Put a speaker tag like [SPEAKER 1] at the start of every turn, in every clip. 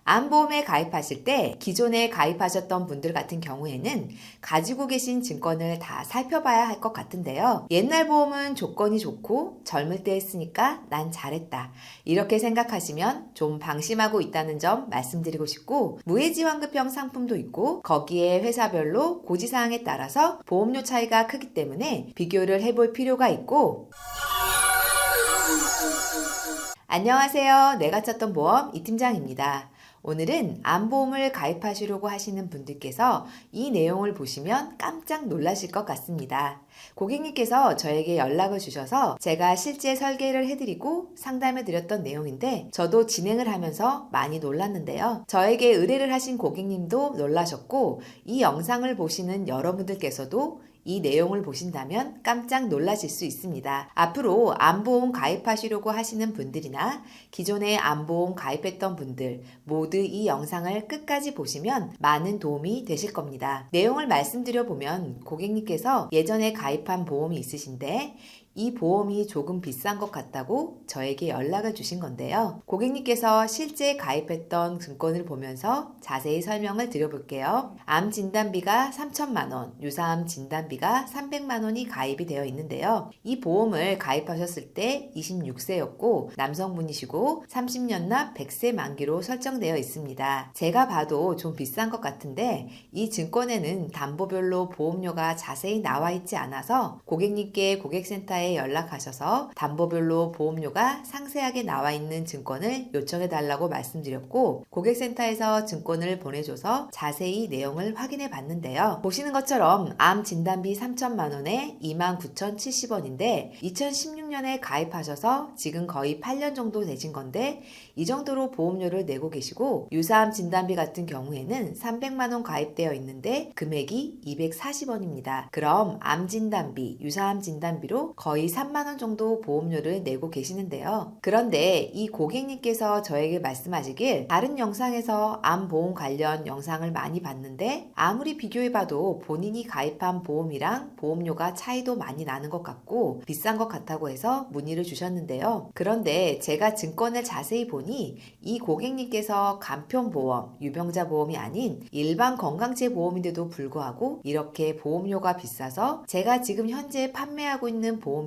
[SPEAKER 1] 암보험에 가입하실 때 기존에 가입하셨던 분들 같은 경우에는 가지고 계신 증권을 다 살펴봐야 할 것 같은데요. 옛날 보험은 조건이 좋고 젊을 때 했으니까 난 잘했다. 이렇게 생각하시면 좀 방심하고 있다는 점 말씀드리고 싶고, 무해지환급형 상품도 있고 거기에 회사별로 고지사항에 따라서 보험료 차이가 크기 때문에 비교를 해볼 필요가 있고, 안녕하세요. 내가 쳤던 보험 이 팀장입니다. 오늘은 암보험을 가입하시려고 하시는 분들께서 이 내용을 보시면 깜짝 놀라실 것 같습니다. 고객님께서 저에게 연락을 주셔서 제가 실제 설계를 해드리고 상담해 드렸던 내용인데, 저도 진행을 하면서 많이 놀랐는데요. 저에게 의뢰를 하신 고객님도 놀라셨고, 이 영상을 보시는 여러분들께서도 이 내용을 보신다면 깜짝 놀라실 수 있습니다. 앞으로 암보험 가입하시려고 하시는 분들이나 기존에 암보험 가입했던 분들 모두 이 영상을 끝까지 보시면 많은 도움이 되실 겁니다. 내용을 말씀드려 보면, 고객님께서 예전에 가입한 보험이 있으신데 이 보험이 조금 비싼 것 같다고 저에게 연락을 주신 건데요. 고객님께서 실제 가입했던 증권을 보면서 자세히 설명을 드려볼게요. 암 진단비가 3천만 원, 유사암 진단비가 300만 원이 가입이 되어 있는데요. 이 보험을 가입하셨을 때 26세였고 남성분이시고 30년 납 100세 만기로 설정되어 있습니다. 제가 봐도 좀 비싼 것 같은데 이 증권에는 담보별로 보험료가 자세히 나와 있지 않아서 고객님께 고객센터에 연락하셔서 담보별로 보험료가 상세하게 나와 있는 증권을 요청해 달라고 말씀드렸고, 고객센터에서 증권을 보내줘서 자세히 내용을 확인해 봤는데요. 보시는 것처럼 암 진단비 3천만 원에 29,070원인데 2016년에 가입하셔서 지금 거의 8년 정도 되신 건데 이 정도로 보험료를 내고 계시고, 유사암 진단비 같은 경우에는 300만 원 가입되어 있는데 금액이 240원입니다. 그럼 암 진단비, 유사암 진단비로 거의 3만 원 정도 보험료를 내고 계시는데요. 그런데 이 고객님께서 저에게 말씀하시길, 다른 영상에서 암보험 관련 영상을 많이 봤는데 아무리 비교해봐도 본인이 가입한 보험이랑 보험료가 차이도 많이 나는 것 같고 비싼 것 같다고 해서 문의를 주셨는데요. 그런데 제가 증권을 자세히 보니 이 고객님께서 간편보험, 유병자 보험이 아닌 일반 건강제 보험인데도 불구하고 이렇게 보험료가 비싸서 제가 지금 현재 판매하고 있는 보험이랑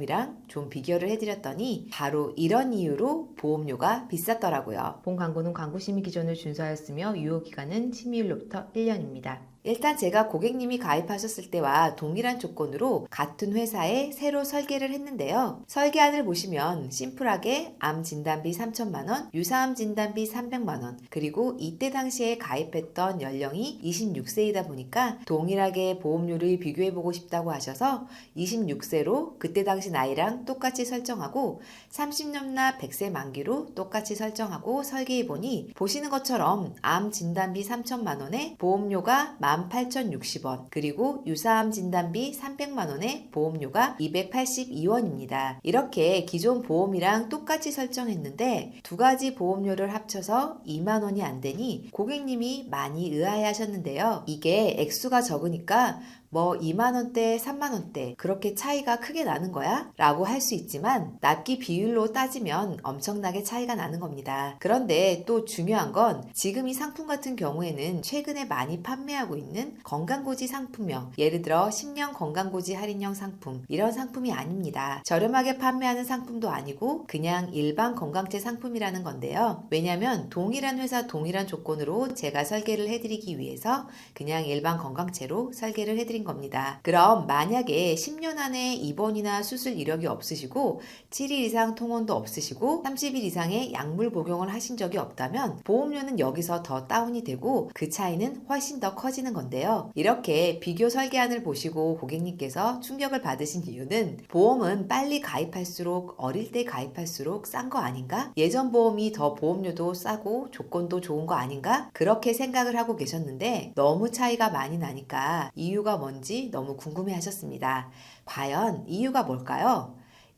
[SPEAKER 1] 좀 비교를 해드렸더니 바로 이런 이유로 보험료가 비쌌더라고요. 본 광고는 광고 심의 기준을 준수하였으며 유효기간은 심의일로부터 1년입니다. 일단 제가 고객님이 가입하셨을 때와 동일한 조건으로 같은 회사에 새로 설계를 했는데요. 설계안을 보시면 심플하게 암 진단비 3천만 원, 유사암 진단비 300만 원, 그리고 이때 당시에 가입했던 연령이 26세이다 보니까 동일하게 보험료를 비교해보고 싶다고 하셔서 26세로 그때 당시 나이랑 똑같이 설정하고 30년 납 100세 만기로 똑같이 설정하고 설계해보니, 보시는 것처럼 암 진단비 3천만 원에 보험료가 18,060원, 그리고 유사암 진단비 300만 원에 보험료가 282원입니다. 이렇게 기존 보험이랑 똑같이 설정했는데 두 가지 보험료를 합쳐서 2만 원이 안 되니 고객님이 많이 의아해 하셨는데요. 이게 액수가 적으니까 2만원대, 3만원대 그렇게 차이가 크게 나는 거야? 라고 할 수 있지만 납기 비율로 따지면 엄청나게 차이가 나는 겁니다. 그런데 또 중요한 건, 지금 이 상품 같은 경우에는 최근에 많이 판매하고 있는 건강고지 상품명, 예를 들어 10년 건강고지 할인형 상품, 이런 상품이 아닙니다. 저렴하게 판매하는 상품도 아니고 그냥 일반 건강제 상품이라는 건데요. 왜냐면 동일한 회사 동일한 조건으로 제가 설계를 해드리기 위해서 그냥 일반 건강제로 설계를 해드린 겁니다. 그럼 만약에 10년 안에 입원이나 수술 이력이 없으시고 7일 이상 통원도 없으시고 30일 이상의 약물 복용을 하신 적이 없다면 보험료는 여기서 더 다운이 되고 그 차이는 훨씬 더 커지는 건데요. 이렇게 비교 설계안을 보시고 고객님께서 충격을 받으신 이유는, 보험은 빨리 가입할수록 어릴 때 가입할수록 싼 거 아닌가? 예전 보험이 더 보험료도 싸고 조건도 좋은 거 아닌가? 그렇게 생각을 하고 계셨는데 너무 차이가 많이 나니까 이유가 뭔지 너무 궁금해 하셨습니다. 과연 이유가 뭘까요?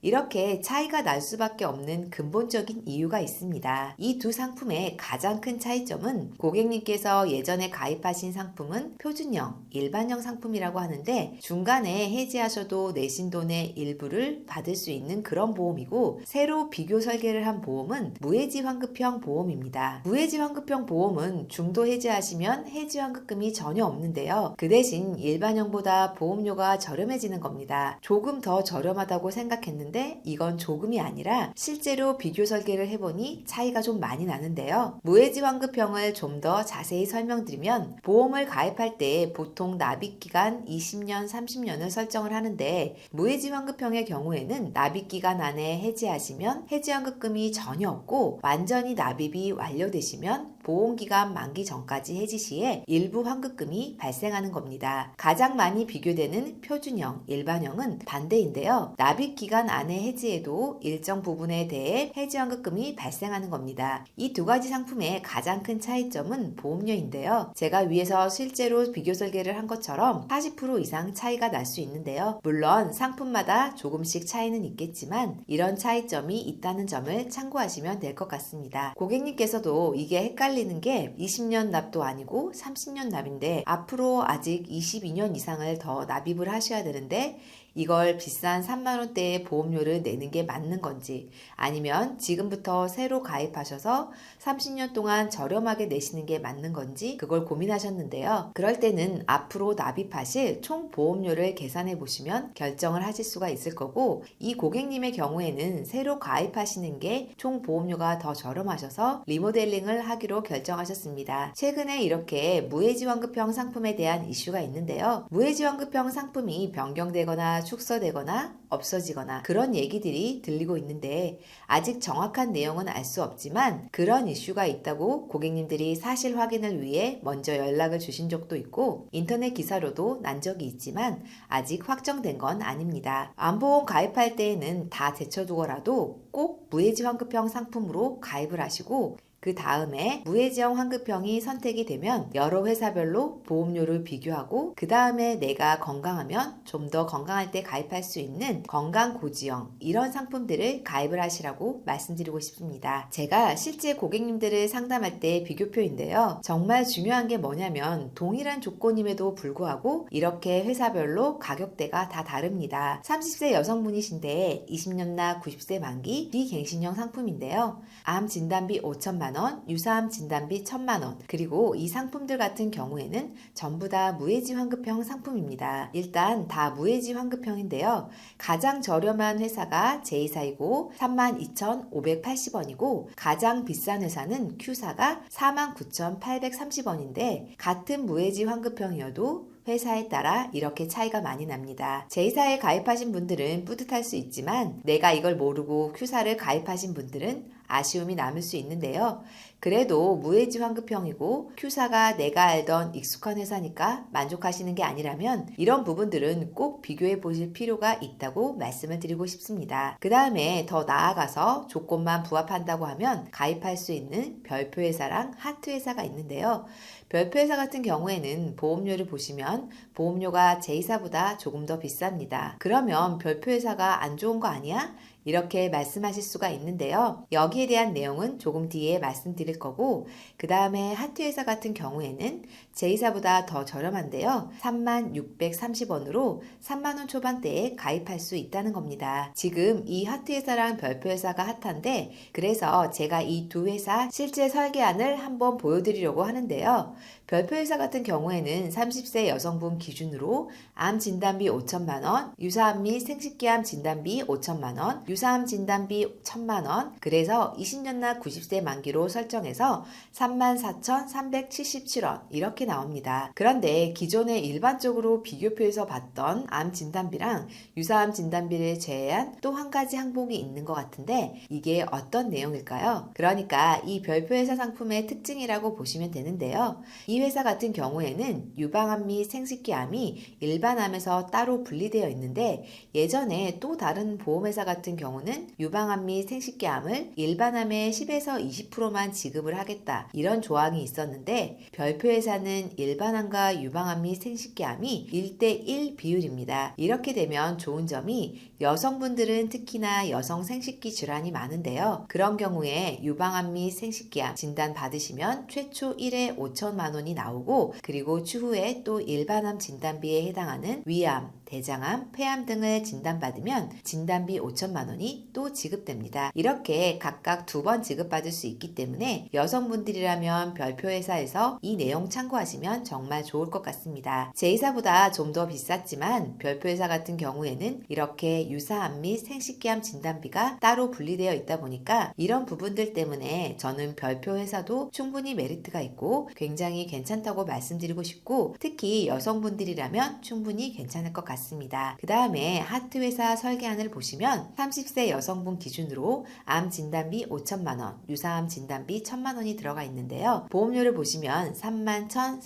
[SPEAKER 1] 이렇게 차이가 날 수밖에 없는 근본적인 이유가 있습니다. 이 두 상품의 가장 큰 차이점은 고객님께서 예전에 가입하신 상품은 표준형, 일반형 상품이라고 하는데 중간에 해지하셔도 내신 돈의 일부를 받을 수 있는 그런 보험이고, 새로 비교 설계를 한 보험은 무해지 환급형 보험입니다. 무해지 환급형 보험은 중도 해지하시면 해지 환급금이 전혀 없는데요. 그 대신 일반형보다 보험료가 저렴해지는 겁니다. 조금 더 저렴하다고 생각했는데 이건 조금이 아니라 실제로 비교 설계를 해보니 차이가 좀 많이 나는데요. 무해지 환급형을 좀 더 자세히 설명드리면, 보험을 가입할 때 보통 납입기간 20년, 30년을 설정을 하는데, 무해지 환급형의 경우에는 납입기간 안에 해지하시면 해지 환급금이 전혀 없고, 완전히 납입이 완료되시면 보험기간 만기 전까지 해지 시에 일부 환급금이 발생하는 겁니다. 가장 많이 비교되는 표준형, 일반형은 반대인데요. 납입기간 안에 해지해도 일정 부분에 대해 해지 환급금이 발생하는 겁니다. 이 두 가지 상품의 가장 큰 차이점은 보험료인데요. 제가 위에서 실제로 비교 설계를 한 것처럼 40% 이상 차이가 날 수 있는데요. 물론 상품마다 조금씩 차이는 있겠지만 이런 차이점이 있다는 점을 참고하시면 될 것 같습니다. 고객님께서도 이게 헷갈리는 게 20년 납도 아니고 30년 납인데 앞으로 아직 22년 이상을 더 납입을 하셔야 되는데 이걸 비싼 3만원대의 보험료를 내는 게 맞는 건지, 아니면 지금부터 새로 가입하셔서 30년 동안 저렴하게 내시는 게 맞는 건지 그걸 고민하셨는데요. 그럴 때는 앞으로 납입하실 총 보험료를 계산해 보시면 결정을 하실 수가 있을 거고, 이 고객님의 경우에는 새로 가입하시는 게 총 보험료가 더 저렴하셔서 리모델링을 하기로 결정하셨습니다. 최근에 이렇게 무해지 환급형 상품에 대한 이슈가 있는데요. 무해지 환급형 상품이 변경되거나 축소되거나 없어지거나 그런 얘기들이 들리고 있는데, 아직 정확한 내용은 알 수 없지만 그런 이슈가 있다고 고객님들이 사실 확인을 위해 먼저 연락을 주신 적도 있고, 인터넷 기사로도 난 적이 있지만 아직 확정된 건 아닙니다. 암보험 가입할 때에는 다 제쳐두고라도 꼭 무해지 환급형 상품으로 가입을 하시고, 그 다음에 무해지형 환급형이 선택이 되면 여러 회사별로 보험료를 비교하고, 그 다음에 내가 건강하면 좀 더 건강할 때 가입할 수 있는 건강고지형, 이런 상품들을 가입을 하시라고 말씀드리고 싶습니다. 제가 실제 고객님들을 상담할 때 비교표인데요. 정말 중요한 게 뭐냐면 동일한 조건임에도 불구하고 이렇게 회사별로 가격대가 다 다릅니다. 30세 여성분이신데 20년 나 90세 만기 비갱신형 상품인데요. 암 진단비 5천만 원, 유사암 진단비 1,000만 원, 그리고 이 상품들 같은 경우에는 전부 다 무해지 환급형 상품입니다. 일단 다 무해지 환급형인데요. 가장 저렴한 회사가 J사이고 32,580원이고, 가장 비싼 회사는 Q사가 49,830원인데 같은 무해지 환급형이어도 회사에 따라 이렇게 차이가 많이 납니다. J사에 가입하신 분들은 뿌듯할 수 있지만 내가 이걸 모르고 Q사를 가입하신 분들은 아쉬움이 남을 수 있는데요. 그래도 무해지 환급형이고 Q사가 내가 알던 익숙한 회사니까 만족하시는 게 아니라면 이런 부분들은 꼭 비교해 보실 필요가 있다고 말씀을 드리고 싶습니다. 그 다음에 더 나아가서 조건만 부합한다고 하면 가입할 수 있는 별표 회사랑 하트 회사가 있는데요. 별표 회사 같은 경우에는 보험료를 보시면 보험료가 J사보다 조금 더 비쌉니다. 그러면 별표 회사가 안 좋은 거 아니야? 이렇게 말씀하실 수가 있는데요. 여기에 대한 내용은 조금 뒤에 말씀드릴 거고, 그 다음에 하트회사 같은 경우에는 J사보다 더 저렴한데요. 36,630원으로 3만원 초반대에 가입할 수 있다는 겁니다. 지금 이 하트회사랑 별표회사가 핫한데, 그래서 제가 이 두 회사 실제 설계안을 한번 보여드리려고 하는데요. 별표회사 같은 경우에는 30세 여성분 기준으로 암 진단비 5천만원, 유사암 및 생식기암 진단비 5천만원, 유사암 진단비 1,000만원, 그래서 20년 나 90세 만기로 설정해서 34,377원 이렇게 나옵니다. 그런데 기존에 일반적으로 비교표에서 봤던 암 진단비랑 유사암 진단비를 제외한 또 한 가지 항목이 있는 것 같은데, 이게 어떤 내용일까요? 그러니까 이 별표회사 상품의 특징이라고 보시면 되는데요. 이 회사 같은 경우에는 유방암 및 생식기암이 일반암에서 따로 분리되어 있는데, 예전에 또 다른 보험회사 같은 경우는 유방암 및 생식기암을 일반암의 10에서 20%만 지급을 하겠다. 이런 조항이 있었는데 별표회사는 일반암과 유방암 및 생식기암이 1대1 비율입니다. 이렇게 되면 좋은 점이 여성분들은 특히나 여성 생식기 질환이 많은데요. 그런 경우에 유방암 및 생식기암 진단 받으시면 최초 1회 5천만 원이 나오고 그리고 추후에 또 일반암 진단비에 해당하는 위암, 대장암, 폐암 등을 진단받으면 진단비 5천만 원이 또 지급됩니다. 이렇게 각각 2번 지급받을 수 있기 때문에 여성분들이라면 별표회사에서 이 내용 참고하시면 정말 좋을 것 같습니다. 제2사보다 좀 더 비쌌지만 별표회사 같은 경우에는 이렇게 유사암 및 생식기암 진단비가 따로 분리되어 있다 보니까 이런 부분들 때문에 저는 별표회사도 충분히 메리트가 있고 굉장히 괜찮다고 말씀드리고 싶고 특히 여성분들이라면 충분히 괜찮을 것 같습니다. 그 다음에 하트회사 설계안을 보시면 30세 여성분 기준으로 암 진단비 5천만 원, 유사암 진단비 1천만 원이 들어가 있는데요. 보험료를 보시면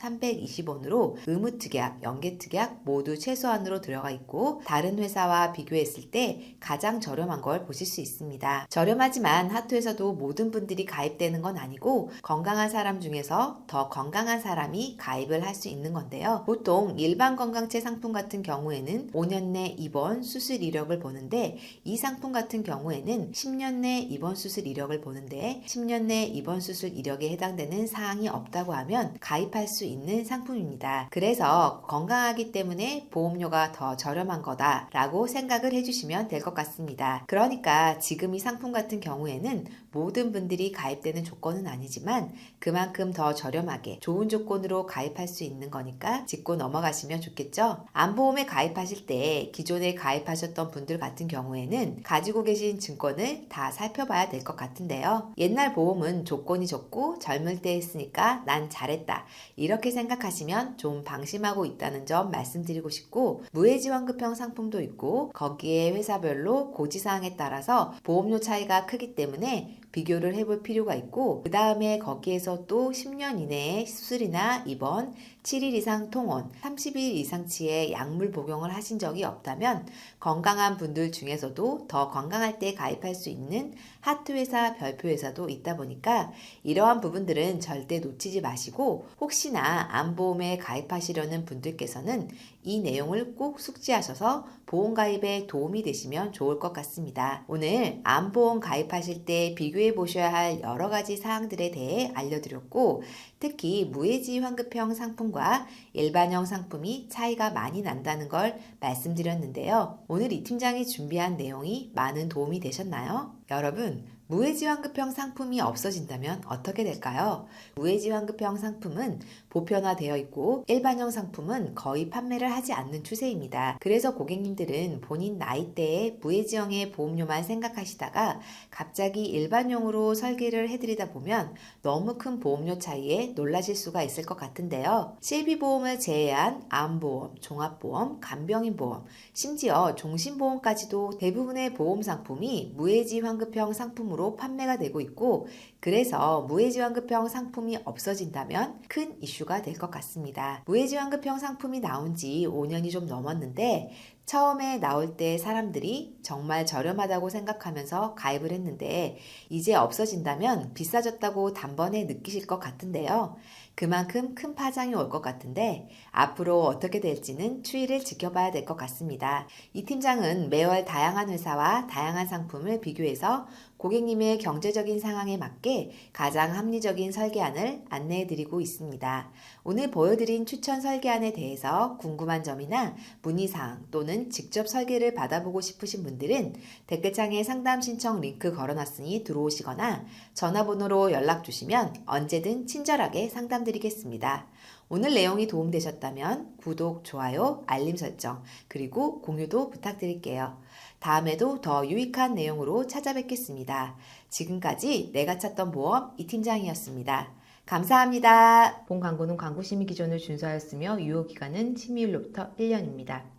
[SPEAKER 1] 31,320원으로 의무특약, 연계특약 모두 최소한으로 들어가 있고 다른 회사와 비교했을 때 가장 저렴한 걸 보실 수 있습니다. 저렴하지만 하트회사도 모든 분들이 가입되는 건 아니고 건강한 사람 중에서 더 건강한 사람이 가입을 할 수 있는 건데요. 보통 일반 건강체 상품 같은 경우에는 5년 내 입원 수술 이력을 보는데 이 상품 같은 경우에는 10년 내 입원 수술 이력을 보는데 10년 내 입원 수술 이력에 해당되는 사항이 없다고 하면 가입할 수 있는 상품입니다. 그래서 건강하기 때문에 보험료가 더 저렴한 거다라고 생각을 해주시면 될 것 같습니다. 그러니까 지금 이 상품 같은 경우에는 모든 분들이 가입되는 조건은 아니지만 그만큼 더 저렴하게 좋은 조건으로 가입할 수 있는 거니까 짚고 넘어가시면 좋겠죠? 암보험에 가입하실 때 기존에 가입하셨던 분들 같은 경우에는 가지고 계신 증권을 다 살펴봐야 될 것 같은데요. 옛날 보험은 조건이 좋고 젊을 때 했으니까 난 잘했다. 이렇게 생각하시면 좀 방심하고 있다는 점 말씀드리고 싶고 무해지환급형 상품도 있고 거기에 회사별로 고지사항에 따라서 보험료 차이가 크기 때문에 비교를 해볼 필요가 있고 그 다음에 거기에서 또 10년 이내에 수술이나 입원, 7일 이상 통원, 30일 이상치의 약물 복용을 하신 적이 없다면 건강한 분들 중에서도 더 건강할 때 가입할 수 있는 하트회사, 별표회사도 있다 보니까 이러한 부분들은 절대 놓치지 마시고 혹시나 암보험에 가입하시려는 분들께서는 이 내용을 꼭 숙지하셔서 보험 가입에 도움이 되시면 좋을 것 같습니다. 오늘 암보험 가입하실 때 비교해 보셔야 할 여러 가지 사항들에 대해 알려드렸고 특히 무해지 환급형 상품과 일반형 상품이 차이가 많이 난다는 걸 말씀드렸는데요. 오늘 이 팀장이 준비한 내용이 많은 도움이 되셨나요? 여러분, 무해지환급형 상품이 없어진다면 어떻게 될까요? 무해지환급형 상품은 보편화되어 있고 일반형 상품은 거의 판매를 하지 않는 추세입니다. 그래서 고객님들은 본인 나이대에 무해지형의 보험료만 생각하시다가 갑자기 일반형으로 설계를 해드리다 보면 너무 큰 보험료 차이에 놀라실 수가 있을 것 같은데요. 실비보험을 제외한 암보험, 종합보험, 간병인보험, 심지어 종신보험까지도 대부분의 보험 상품이 무해지환급형 상품으로 판매가 되고 있고 그래서 무해지환급형 상품이 없어진다면 큰 이슈가 될 것 같습니다. 무해지환급형 상품이 나온 지 5년이 좀 넘었는데 처음에 나올 때 사람들이 정말 저렴하다고 생각하면서 가입을 했는데 이제 없어진다면 비싸졌다고 단번에 느끼실 것 같은데요. 그만큼 큰 파장이 올 것 같은데 앞으로 어떻게 될지는 추이를 지켜봐야 될 것 같습니다. 이 팀장은 매월 다양한 회사와 다양한 상품을 비교해서 고객님의 경제적인 상황에 맞게 가장 합리적인 설계안을 안내해 드리고 있습니다. 오늘 보여드린 추천 설계안에 대해서 궁금한 점이나 문의사항 또는 직접 설계를 받아보고 싶으신 분들은 댓글창에 상담 신청 링크 걸어놨으니 들어오시거나 전화번호로 연락 주시면 언제든 친절하게 상담드리겠습니다. 오늘 내용이 도움되셨다면 구독, 좋아요, 알림 설정, 그리고 공유도 부탁드릴게요. 다음에도 더 유익한 내용으로 찾아뵙겠습니다. 지금까지 내가 찾던 보험 이 팀장이었습니다. 감사합니다. 본 광고는 광고 심의 기준을 준수하였으며 유효기간은 심의일로부터 1년입니다.